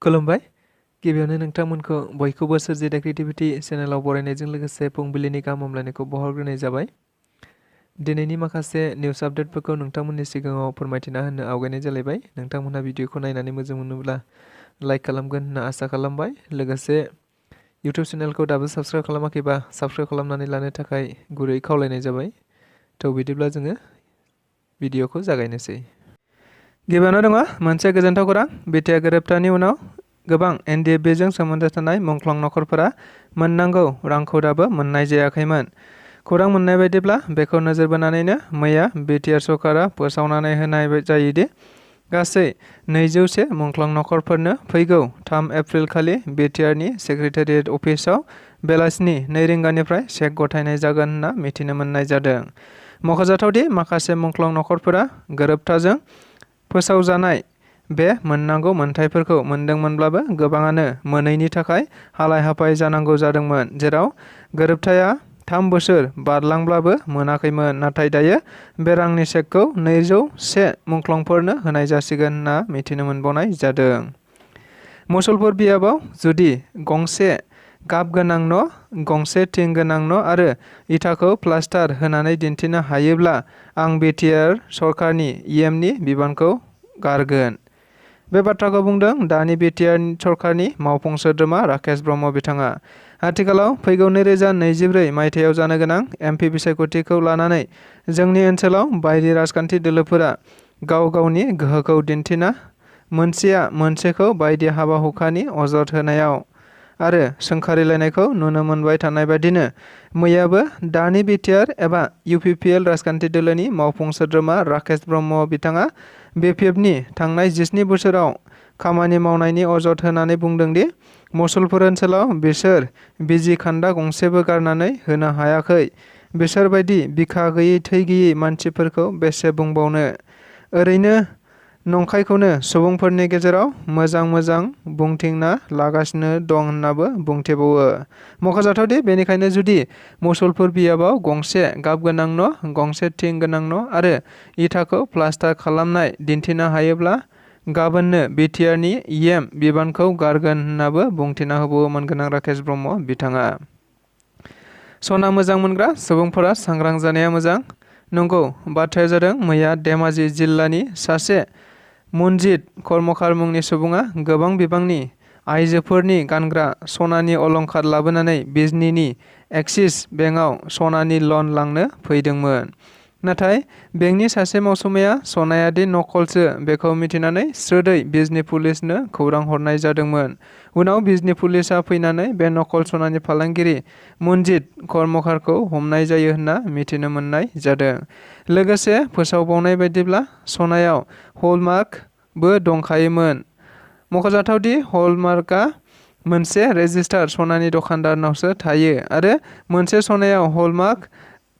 खुलुमबाय। गिबियावनो नोंथांमोनखौ बयखौबो सोरजिदा क्रिएटिभिटी चेनेलाव बरायनायजों लोगोसे फुंबिलिनि गाहाम हामलायनायखौ बावहरग्रोनाय जाबाय। दिनैनि माखासे निउस आपडेटफोरखौ नोंथांमोननि सिगाङाव फोरमायथिना होनो आवगायनाय जालायबाय। नोंथांमोनहा भिडिअखौ नायनानै मोजां मोनोब्ला लाइक खालामगोन होनना आसा खालामबाय। लोगोसे इउटिउब चेनेलखौ दाबो साबस्क्राइब खालामाखैबा साबस्क्राइब खालामनानै लानो थाखाय गुरै खावलायनाय जाबाय। थ' बिदिब्ला जोङो भिडिअखौ जागायनोसै। गिबियावनो दङ मोनसे गोजोनथाव खौरां। बिटिआर गोरोबथानि उनाव गोबां NDFBजों सोमोन्दो थानाय मुंख्लं नखरफोरा मोननांगौ रांखौ दाबो मोननाय जायाखैमोन। खौरां मोननाय बायदिब्ला बेखौ नोजोर बोनानैनो मैया बिटिआर सरकारा फोसावनानै होनाय जायोदि गासै 201 मुंख्लं नखरफोरनो फैगौ 3 एप्रिल खालि बिटिआरनि सेक्रेटारियेट अफिसाव बेलासिनि 2 रिंगानिफ्राय चेक गथायनाय जागोन होनना मिथिनो मोननाय जादों। मख'जाथावदि माखासे मुंख्लं नखरफोरा गोरोबथाजों फोसावजानाय बे मोननांगौ मोनथायफोरखौ मोनदोंमोनब्लाबो गोबाङानो मोनैनि थाखाय हालाय-हाफाय जानांगौ जादोंमोन, जेराव गोरोबथाया 3 बोसोर बारलांब्लाबो मोनाखैमोन। नाथाय दायो बे रांनि चेकखौ 201 मुंख्लंफोरनो होनाय जासिगोन होनना मिथिनो मोनबावनाय जादों। मुसलपुर बियाबाव जुदि गंसे गाब गोनां न', गंसे थिं गोनां न' आरो इटाखौ प्लास्टार होनानै दिन्थिनो हायोब्ला आं बिटिआर सरकारनि EMनि बिबानखौ गारगोन। बे बाथ्राखौ बुंदों दानि बिटिआर सरकारनि मावफुं सोद्रोमा राकेश ब्रह्म बिथाङा। आथिखालाव फैगौ 2024 मायथाइयाव जानो गोनां MP बिसायख'थिखौ लानानै जोंनि ओनसोलाव बायदि राजखान्थि दोलोफोरा गाव गावनि गोहोखौ दिन्थिना मोनसेया मोनसेखौ बायदि हाबा-हुखानि अजद होनायाव आरो सोंखारिलायनायखौ नुनो मोनबाय थानाय बायदिनो मैयाबो दानि बिटिआर एबा UPPL राजखान्थि दोलोनि मावफुं सोद्रोमा राकेश ब्रह्म बिथाङा BPFनि थांनाय 17 बोसोराव खामानि मावनायनि अजद होनानै बुंदों दि मुसलपुर ओनसोलाव बिसोर बिजि खान्दा गंसेबो गारनानै होनो हायाखै। बिसोर बायदि बिखा गैयै थै गैयै मानसिफोरखौ बेसे बुंबावनो। ओरैनो नंखायखौनो सुबुंफोरनि गेजेराव मोजां बुंथिंना लागासिनो दं होननाबो बुंथिबावो। मख'जाथावदि बेनिखायनो जुदि मुसलपुर बियाबाव गंसे गाब गोनां न', गंसे थिं गोनां न' आरो इटाखौ प्लास्टार खालामनाय दिन्थिनो हायोब्ला गाबोननो बिटिआरनि EM बिबानखौ गारगोन होननाबो बुंथिना होबावोमोन गोनां राकेश ब्रह्म बिथाङा। सना मोजां मोनग्रा सुबुंफोरा सांग्रां जानाया मोजां। नंगौ, बाथ्राया जादों मैया धेमाजि जिल्लानि सासे मुनजित कर्मकार मुंनि सुबुङा गोबां बिबांनि आइजोफोरनि गानग्रा सनानि अलंखार लाबोनानै बिजनीनि एक्सिस बेंकआव सनानि लन लांनो फैदोंमोन। नाथाय बेंकनि सासे मावसुमाया सनायादि नकलसो बेखौ मिथिनानै स्रोदै बिजनी पुलिसनो खौरां हरनाय जादोंमोन। उनाव बिजनी पुलिसआ फैनानै बे नकल सनानि फालांगिरि मुनजित कर्मकारखौ हमनाय जायो होनना मिथिनो मोननाय जादों। लोगोसे फोसावबावनाय बायदिब्ला सनायाव हलमार्कबो दंखायोमोन। मख'जाथावदि हलमार्कआ मोनसे रेजिस्टार सनानि दखानदारनावसो थायो आरो मोनसे सनायाव हलमार्क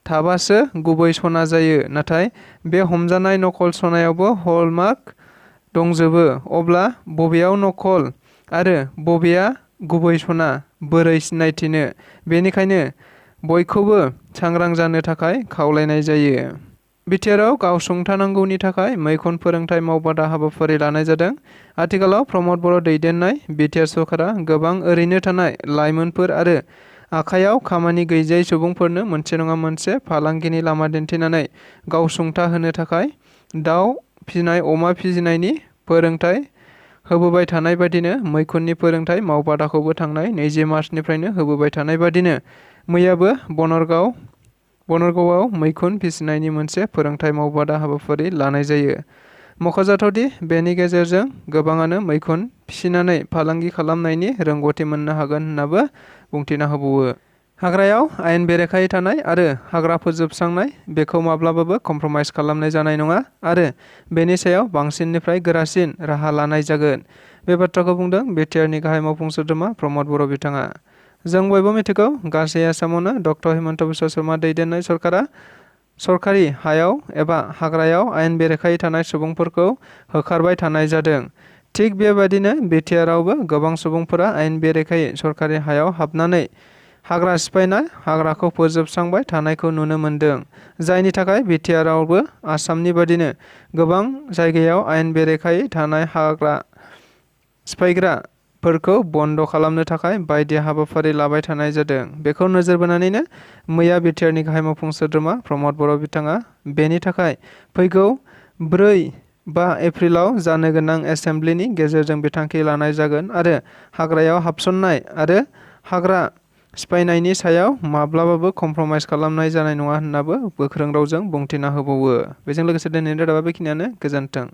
थाबासो गुबै सना जायो। नाथाय बे हमजानाय नकल सनायावबो हलमार्क दंजोबो। अब्ला बबेयाव नकल आरो बबेया गुबै सना बोरै सिनायथिनो? बेनिखायनो बयखौबो सांग्रां जानो थाखाय खावलायनाय जायो। बिटिआरआव गावसुंथानांगौनि थाखाय मैखुन फोरोंथाय मावबादा हाबाफारि लानाय जादों। आथिखालाव प्रमद बर' दैदेननाय बिटिआर सरकारा गोबां ओरैनो थानाय लाइमोनफोर आरो आखायाव खामानि गैजायै सुबुंफोरनो मोनसे नङा मोनसे फालांगिनि लामा दिन्थिनानै गावसुंथा होनो थाखाय दाउ फिसिनाय, अमा फिसिनायनि फोरोंथाय होबोबाय थानाय बादिनो मैखुननि फोरोंथाय मावबादाखौबो थांनाय 20 मार्चनिफ्रायनो होबोबाय थानाय बादिनो मैयाबो बनरगावआव मैखुन फिसिनायनि मोनसे फोरोंथाय मावबादा हाबाफारि लानाय जायो। मख'जाथावदि बेनि गेजेरजों गोबाङानो मैखुन फिसिनानै फालांगि खालामनायनि रोंग'थि मोननो हागोन होननाबो बुंथिना होबावो। हाग्रायाव आयेन बेरेखायै थानाय आरो हाग्रा फोजोबस्रांनाय बेखौ माब्लाबाबो कमप्रमाइज खालामनाय जानाय नङा आरो बेनि सायाव बांसिननिफ्राय गोरासिन राहा लानाय जागोन। बे बाथ्राखौ बुंदों बिटिआरनि गाहाय मावफुं सोद्रोमा प्रमद बर' बिथाङा। जों बयबो मिथिगौ गासै आसामावनो डक्टर हिमन्त बिश्व शर्मा दैदेननाय सरकारा सरकारि हायाव एबा हाग्रायाव आयेन बेरेखायै थानाय सुबुंफोरखौ होखारबाय थानाय जादों। थिग बेबादिनो बिटिआरआवबो गोबां सुबुंफोरा आयेन बेरेखायै सरकारि हायाव हाबनानै हाग्रा सिफायना हाग्राखौ फोजोबस्रांबाय थानायखौ नुनो मोनदों। जायनि थाखाय बिटिआरआवबो आसामनि बादिनो गोबां जायगायाव आयेन बेरेखायै थानाय हाग्रा सिफायग्राफोरखौ बन्द' खालामनो थाखाय बायदि हाबाफारि लाबाय थानाय जादों। बेखौ नोजोर बोनानैनो मैया बिटिआरनि गाहाय मावफुं सोद्रोमा प्रमद बर' बिथाङा बेनि थाखाय फैगौ 4-5 एप्रिलाव जानो गोनां एसेम्ब्लिनि गेजेरजों बिथांखि लानाय जागोन आरो हाग्रायाव हाबसननाय आरो हाग्रा सिफायनायनि सायाव माब्लाबाबो कमप्रमाइज खालामनाय जानाय नङा होननाबो गोख्रों रावजों बुंथिना होबावो। बेजों लोगोसे दिनैनि रादाबा बेखिनियानो। गोजोन्थों।